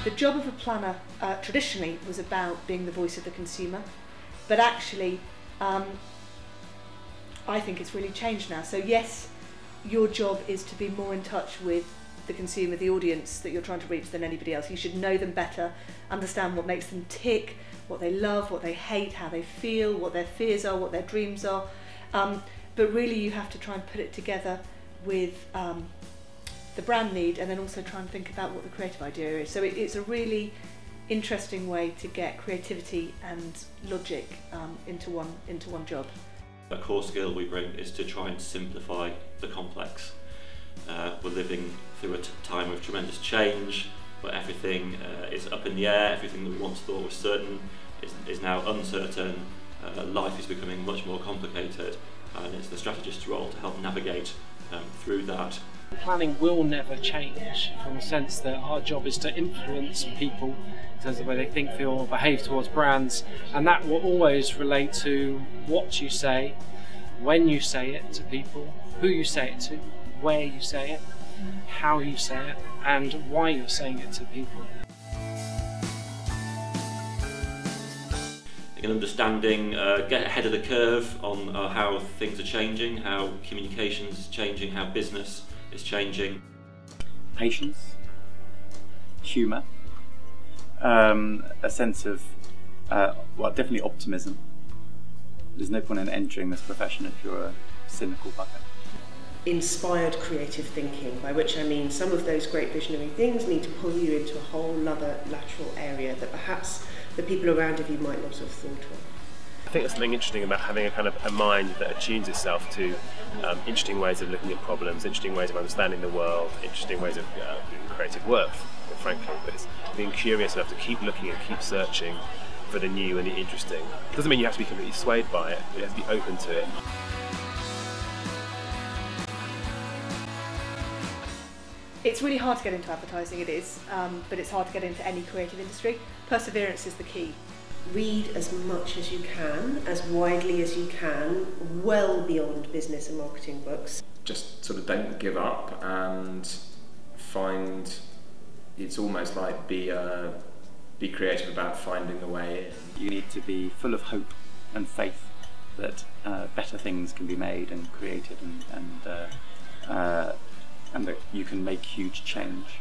The job of a planner traditionally was about being the voice of the consumer, but actually I think it's really changed now. So yes, your job is to be more in touch with the consumer, the audience that you're trying to reach, than anybody else. You should know them better, understand what makes them tick, what they love, what they hate, how they feel, what their fears are, what their dreams are. But really you have to try and put it together with the brand need, and then also try and think about what the creative idea is. So it's a really interesting way to get creativity and logic into one job. A core skill we bring is to try and simplify the complex. We're living through a time of tremendous change, where everything is up in the air. Everything that we once thought was certain is now uncertain. Life is becoming much more complicated, and it's the strategist's role to help navigate through that. Planning will never change, from the sense that our job is to influence people in terms of the way they think, feel, or behave towards brands, and that will always relate to what you say, when you say it to people, who you say it to, where you say it, how you say it, and why you're saying it to people. An understanding, get ahead of the curve on how things are changing, how communications is changing, how business is changing. Patience, humour, a sense of, well, definitely optimism. There's no point in entering this profession if you're a cynical bugger. Inspired creative thinking, by which I mean some of those great visionary things need to pull you into a whole other lateral area that perhaps the people around you might not have thought of. I think there's something interesting about having a kind of a mind that attunes itself to interesting ways of looking at problems, interesting ways of understanding the world, interesting ways of doing creative work, frankly. But it's being curious enough to keep looking and keep searching for the new and the interesting. It doesn't mean you have to be completely swayed by it, but you have to be open to it. It's really hard to get into advertising, it is, but it's hard to get into any creative industry. Perseverance is the key. Read as much as you can, as widely as you can, well beyond business and marketing books. Just sort of don't give up and find, it's almost like be creative about finding the way in. You need to be full of hope and faith that better things can be made and created, and that you can make huge change.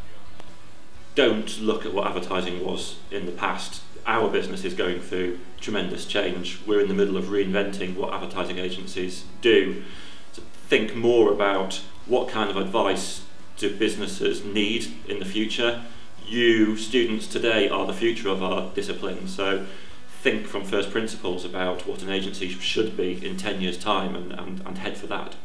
Don't look at what advertising was in the past. Our business is going through tremendous change. We're in the middle of reinventing what advertising agencies do. So think more about what kind of advice do businesses need in the future. You students today are the future of our discipline, so think from first principles about what an agency should be in 10 years' time and head for that.